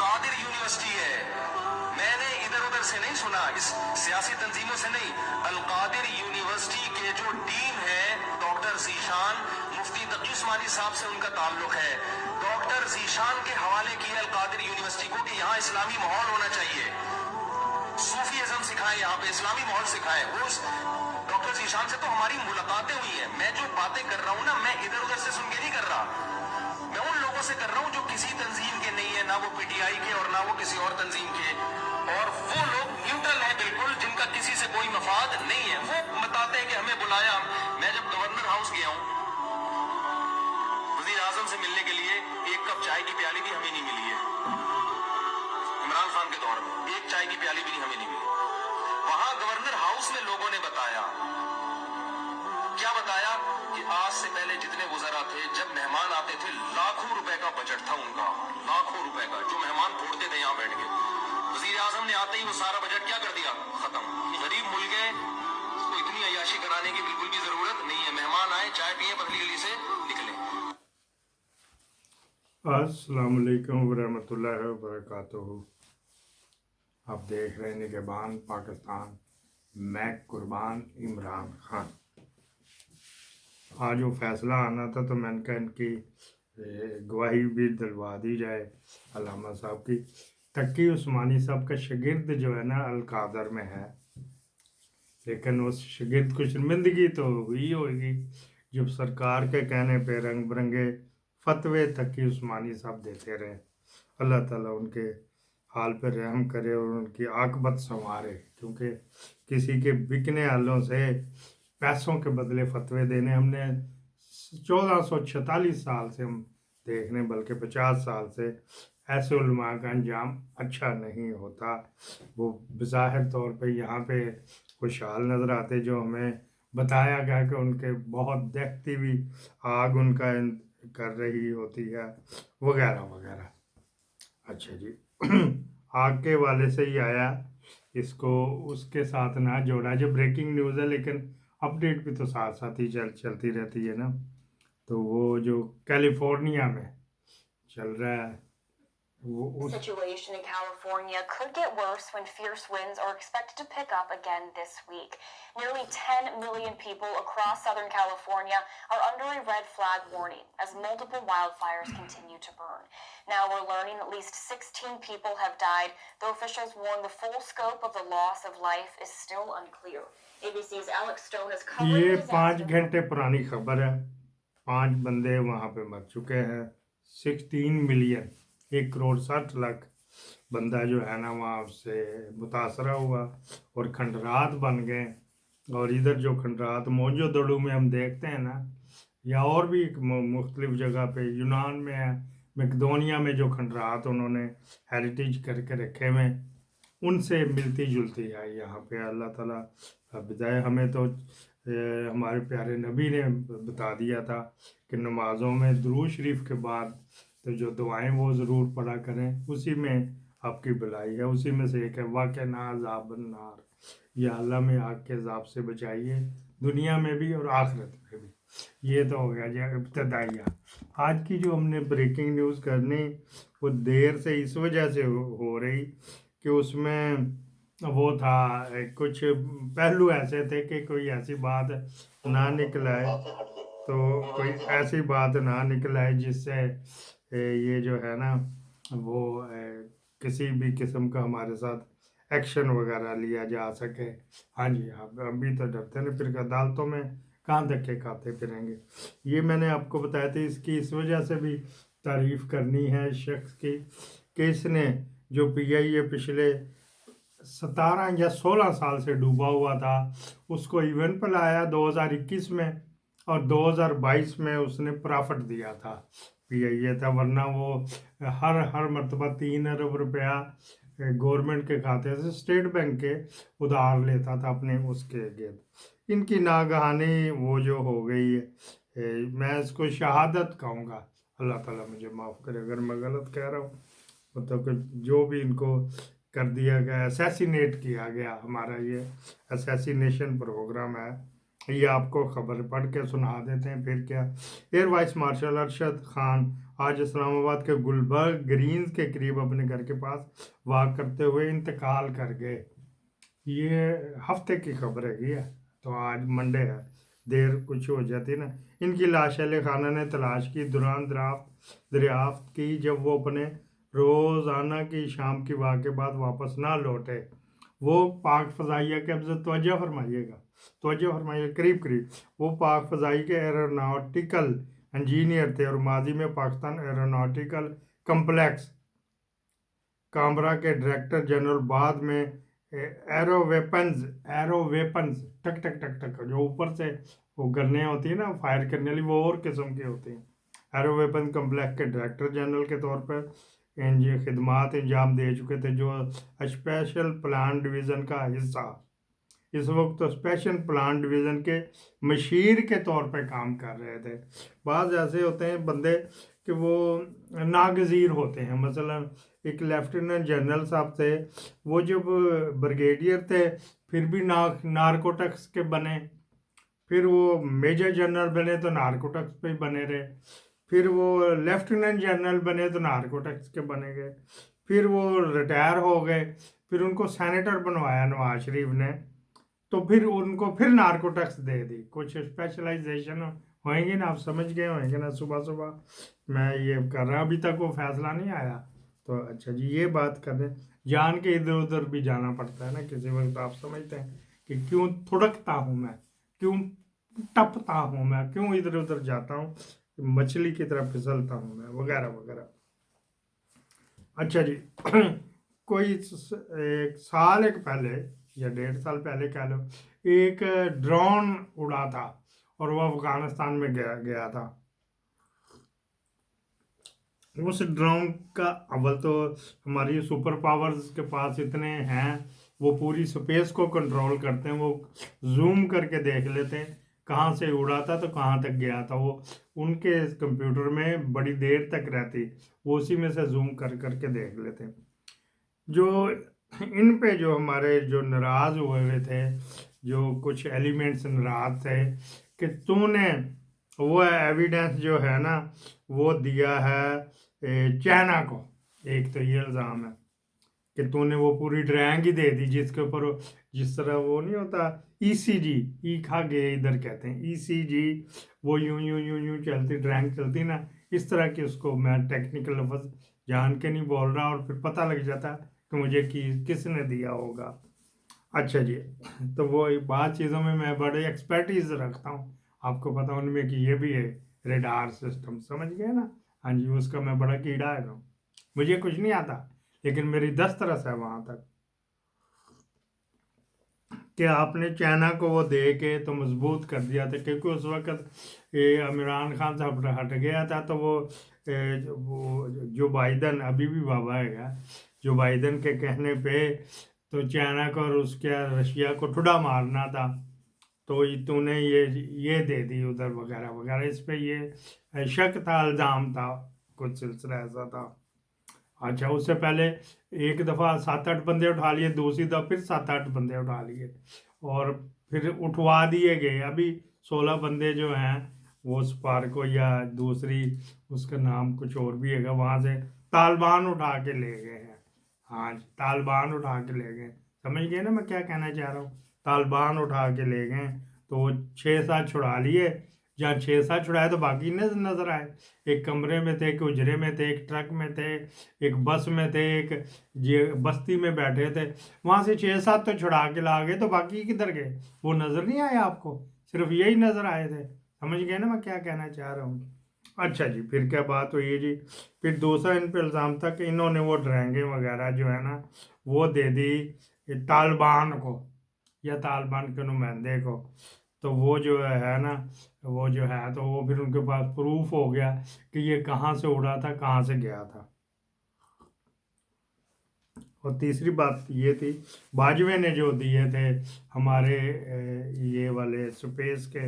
القادر university ہے. میں نے ادھر ادھر سے نہیں سنا, اس سیاسی تنظیموں سے نہیں. القادر یونیورسٹی کے جو ڈین ہے ڈاکٹر ذیشان, مفتی تقی عثمانی صاحب سے ان کا تعلق ہے. ڈاکٹر ذیشان کے حوالے کیا القادر یونیورسٹی کو کہ یہاں اسلامی ماحول ہونا چاہیے, صوفی ازم سکھائیں, یہاں پہ اسلامی ماحول سکھائیں. وہ ڈاکٹر ذیشان سے تو ہماری ملاقاتیں ہوئی ہیں. میں جو باتیں کر رہا ہوں نا, میں ادھر ادھر سے سن کے نہیں کر رہا, میں ان لوگوں سے کر رہا ہوں جو کسی تنظیم کے نہیں ہے, نہ وہ پی ٹی آئی کے اور نہ وہ کسی اور تنظیم کے, اور وہ لوگ نیوٹرل ہیں بالکل, جن کا کسی سے کوئی مفاد نہیں ہے. وہ بتاتے ہیں کہ ہمیں بلایا. میں جب گورنر ہاؤس گیا ہوں وزیر اعظم سے ملنے کے لیے, ایک کپ چائے کی پیالی بھی ہمیں نہیں ملی ہے. عمران خان کے دور میں ایک چائے کی پیالی بھی ہمیں نہیں ملی. وہاں گورنر ہاؤس میں لوگوں نے بتایا, کیا بتایا, کہ آج سے پہلے جتنے وزراء تھے جب مہمان آتے تھے لاکھوں روپے کا بجٹ تھا ان کا, لاکھوں روپے کا, جو مہمان پھوڑتے تھے یہاں بیٹھ کے. وزیر اعظم نے آتے ہی وہ سارا بجٹ کیا کر دیا, ختم. غریب ملک ہے, اس کو اتنی عیاشی کرانے کی بالکل بھی ضرورت نہیں ہے. مہمان آئے, چائے پیئے, پتلی گلی سے نکلیں. السلام علیکم ورحمۃ اللہ وبرکاتہ. آپ دیکھ رہے ہیں نگہبان پاکستان, میں قربان عمران خان. آج وہ فیصلہ آنا تھا تو میں نے کہا ان کی گواہی بھی دلوا دی جائے علامہ صاحب کی. تقی عثمانی صاحب کا شاگرد جو ہے نا القادر میں ہے, لیکن اس شاگرد کو شرمندگی تو ہوئی ہوگی جب سرکار کے کہنے پہ رنگ برنگے فتوے تقی عثمانی صاحب دیتے رہے. اللہ تعالیٰ ان کے حال پہ رحم کرے اور ان کی عاقبت سنوارے, کیونکہ کسی کے بکنے حالوں سے پیسوں کے بدلے فتوے دینے ہم نے 1446 سال سے ہم دیکھ رہے ہیں, بلکہ 50 سال سے. ایسے علماء کا انجام اچھا نہیں ہوتا. وہ بظاہر طور پہ یہاں پہ خوشحال نظر آتے, جو ہمیں بتایا گیا کہ ان کے بہت دہتی ہوئی آگ ان کا کر رہی ہوتی ہے وغیرہ وغیرہ. اچھا جی, آگ کے والے سے ہی آیا, اس کو اس کے ساتھ نہ جوڑا. جو بریکنگ نیوز ہے لیکن اپڈیٹ بھی تو ساتھ ساتھ ہی چلتی رہتی ہے نا. تو وہ جو کیلیفورنیا میں چل رہا ہے The situation in California could get worse when fierce winds are expected to pick up again this week. Nearly 10 million people across Southern California are under a red flag warning as multiple wildfires continue to burn. Now we're learning at least 16 people have died, though officials warn the full scope of the loss of life is still unclear. ABC's Alex Stone has covered یہ the disaster. 5 گھنٹے پرانی خبر ہے. 5 بندے وہاں پہ مر چکے ہیں. 16 ملین 1.60 کروڑ بندہ جو ہے نا وہاں سے متاثرہ ہوا اور کھنڈرات بن گئے. اور ادھر جو کھنڈرات موجو دڑو میں ہم دیکھتے ہیں نا, یا اور بھی مختلف جگہ پہ یونان میں ہے, مقدونیا میں جو کھنڈرات انہوں نے ہیریٹیج کر کے رکھے ہوئے, ان سے ملتی جلتی ہے یہاں پہ. اللہ تعالیٰ بدائے. ہمیں تو ہمارے پیارے نبی نے بتا دیا تھا کہ نمازوں میں درود شریف کے بعد تو جو دعائیں وہ ضرور پڑھا کریں, اسی میں آپ کی بھلائی ہے. اسی میں سے ایک ہے واقعنا عذاب النار, یا اللہ میں آگ کے عذاب سے بچائیے, دنیا میں بھی اور آخرت میں بھی. یہ تو ہو گیا جی ابتدائیہ. آج کی جو ہم نے بریکنگ نیوز کرنی وہ دیر سے اس وجہ سے ہو رہی کہ اس میں وہ تھا, کچھ پہلو ایسے تھے کہ کوئی ایسی بات نہ نکل آئے, تو کوئی ایسی بات نہ نکل آئے جس سے یہ جو ہے نا وہ کسی بھی قسم کا ہمارے ساتھ ایکشن وغیرہ لیا جا سکے. ہاں جی, ابھی تو ڈرتے ہیں, پھر عدالتوں میں کہاں دھکے کھاتے پھریں گے. یہ میں نے آپ کو بتایا تھا. اس کی اس وجہ سے بھی تعریف کرنی ہے شخص کی کہ اس نے جو پی آئی اے پچھلے 17 یا 16 سال سے ڈوبا ہوا تھا, اس کو ایونٹ پہ لایا 2021 میں, اور 2022 میں اس نے پرافٹ دیا تھا. پی آئی اے تھا, ورنہ وہ ہر مرتبہ 3 ارب روپیہ گورنمنٹ کے کھاتے سے اسٹیٹ بینک کے ادھار لیتا تھا اپنے اس کے گرد. ان کی ناگہانی وہ جو ہو گئی ہے, میں اس کو شہادت کہوں گا. اللہ تعالیٰ مجھے معاف کرے اگر میں غلط کہہ رہا ہوں. مطلب کہ جو بھی ان کو کر دیا گیا, اسیسینیٹ کیا گیا. ہمارا یہ اسیسینیشن پروگرام ہے, یہ آپ کو خبر پڑھ کے سنا دیتے ہیں. پھر کیا, air vice marshal Arshad Khan آج اسلام آباد کے گلبرگ گرینز کے قریب اپنے گھر کے پاس واک کرتے ہوئے انتقال کر گئے۔ یہ ہفتے کی خبر ہے یہ، تو آج منڈے ہے، دیر کچھ ہو جاتی نا۔ ان کی لاش اہل خانہ نے تلاش کی، دوران دریافت کی جب وہ اپنے روزانہ کی شام کی واک کے بعد واپس نہ لوٹے۔ وہ پاک فضائیہ کے افضل توجہ فرمائیے قریب وہ پاک فضائی کے ایروناٹیکل انجینئر تھے اور ماضی میں پاکستان ایروناٹیکل کمپلیکس کامبرا کے ڈائریکٹر جنرل، بعد میں ایرو ویپنز ٹک ٹک ٹک ٹک جو اوپر سے وہ گنیں ہوتی ہیں نا فائر کرنے والی، وہ اور قسم کے ہوتے ہیں۔ ایرو ویپن کمپلیکس کے ڈائریکٹر جنرل کے طور پر خدمات انجام دے چکے تھے، جو اسپیشل پلان ڈویژن کا حصہ اس وقت تو اسپیشل پلان ڈویژن کے مشیر کے طور پہ کام کر رہے تھے۔ بعض ایسے ہوتے ہیں بندے کہ وہ ناگزیر ہوتے ہیں، مثلا ایک لیفٹیننٹ جنرل صاحب تھے، وہ جب بریگیڈیئر تھے پھر بھی نارکوٹکس کے بنے، پھر وہ میجر جنرل بنے تو نارکوٹکس پہ بنے رہے، پھر وہ لیفٹیننٹ جنرل بنے تو نارکوٹکس کے بنے گئے، پھر وہ ریٹائر ہو گئے، پھر ان کو سینیٹر بنوایا نواز شریف نے، تو پھر ان کو پھر نارکوٹکس دے دی۔ کچھ اسپیشلائزیشن ہوئیں گے نا، آپ سمجھ گئے ہوئیں گے نا۔ صبح میں یہ کر رہا، ابھی تک وہ فیصلہ نہیں آیا، تو اچھا جی یہ بات کر رہے ہیں، جان کے ادھر ادھر بھی جانا پڑتا ہے نا کسی وقت۔ آپ سمجھتے ہیں کہ کیوں تھڑکتا ہوں میں، کیوں ٹپتا ہوں میں، کیوں ادھر ادھر جاتا ہوں، مچھلی کی طرح پھسلتا ہوں میں، وغیرہ وغیرہ۔ اچھا جی کوئی ایک سال پہلے یا 1.5 سال پہلے کہہ لو، ایک ڈرون اڑا تھا اور وہ افغانستان میں گیا تھا۔ اس ڈرون کا اول تو ہماری سپر پاورز کے پاس اتنے ہیں، وہ پوری سپیس کو کنٹرول کرتے ہیں، وہ زوم کر کے دیکھ لیتے ہیں کہاں سے اڑا تھا تو کہاں تک گیا تھا، وہ ان کے کمپیوٹر میں بڑی دیر تک رہتی، وہ اسی میں سے زوم کر کے دیکھ لیتے ہیں۔ جو ان پہ جو ہمارے جو ناراض ہوئے تھے، جو کچھ ایلیمنٹس ناراض تھے کہ تو نے وہ ایویڈنس جو ہے نا وہ دیا ہے چائنا کو، ایک تو یہ الزام ہے کہ تو نے وہ پوری ڈرائنگ ہی دے دی، جس کے اوپر جس طرح وہ نہیں ہوتا ای سی جی، ای کھا گئے ادھر کہتے ہیں ای سی جی، وہ یوں چلتی ڈرائنگ چلتی نا، اس طرح کی، اس کو میں ٹیکنیکل لفظ جان کے نہیں بول رہا، اور پھر پتہ لگ جاتا کہ مجھے کس نے دیا ہوگا۔ اچھا جی تو وہ بعض چیزوں میں بڑے ایکسپرٹیز رکھتا ہوں، آپ کو پتا ان میں کہ یہ بھی ہے ریڈار سسٹم، سمجھ گئے نا، ہاں جی اس کا میں بڑا کیڑا ہے، مجھے کچھ نہیں آتا لیکن میری دسترس ہے وہاں تک کہ آپ نے چائنا کو وہ دے کے تو مضبوط کر دیا تھا، کیونکہ اس وقت عمران خان صاحب ہٹ گیا تھا، تو وہ جو بائیڈن ابھی بھی بابا ہے گا، جو بائیڈن کے کہنے پہ تو چائنا کو اور اس کے رشیا کو ٹھڈا مارنا تھا، تو تو نے یہ دے دی ادھر وغیرہ وغیرہ، اس پہ یہ شک تھا، الزام تھا، کچھ سلسلہ ایسا تھا۔ اچھا اس سے پہلے ایک دفعہ 7-8 بندے اٹھا لیے، دوسری دفعہ پھر 7-8 بندے اٹھا لیے اور پھر اٹھوا دیے گئے، ابھی 16 بندے جو ہیں وہ سپارکو یا دوسری اس کا نام کچھ اور بھی ہے، وہاں سے طالبان اٹھا کے لے گئے ہیں۔ ہاں جی طالبان اٹھا کے لے گئے، سمجھ گئے نا میں کیا کہنا چاہ رہا ہوں، طالبان اٹھا کے لے گئے، تو وہ 6-7 چھڑا لیے، جہاں 6-7 چھڑائے تو باقی نظر آئے، ایک کمرے میں تھے، ایک اجرے میں تھے، ایک ٹرک میں تھے، ایک بس میں تھے، ایک بستی میں بیٹھے تھے، وہاں سے 6-7 تو چھڑا کے لا گئے، تو باقی کدھر گئے وہ نظر نہیں آئے آپ کو، صرف یہی نظر آئے تھے، سمجھ گئے نا میں کیا کہنا چاہ رہا ہوں۔ اچھا جی پھر کیا بات ہوئی ہے جی، پھر دوسرا ان پہ الزام تھا کہ انہوں نے وہ ڈرائنگیں وغیرہ جو ہے نا وہ دے دی طالبان کو یا طالبان کے نمائندے کو، تو وہ جو ہے نا وہ جو ہے تو وہ پھر ان کے پاس پروف ہو گیا کہ یہ کہاں سے اڑا تھا، کہاں سے گیا تھا۔ اور تیسری بات یہ تھی باجوے نے جو دیے تھے ہمارے یہ والے سپیس کے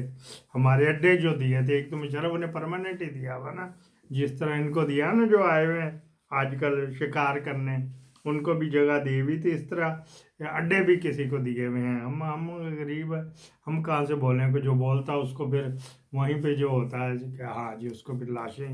ہمارے اڈے جو دیے تھے، ایک تو مشرف نے پرماننٹ ہی دیا ہوا نا، جس طرح ان کو دیا نا جو آئے ہوئے ہیں آج کل شکار کرنے، ان کو بھی جگہ دی ہوئی تھی، اس طرح اڈے بھی کسی کو دیے ہوئے ہیں۔ ہم غریب ہیں، ہم کہاں سے بولیں کہ جو بولتا اس کو پھر وہیں پہ جو ہوتا ہے کہ ہاں جی اس کو پھر لاشیں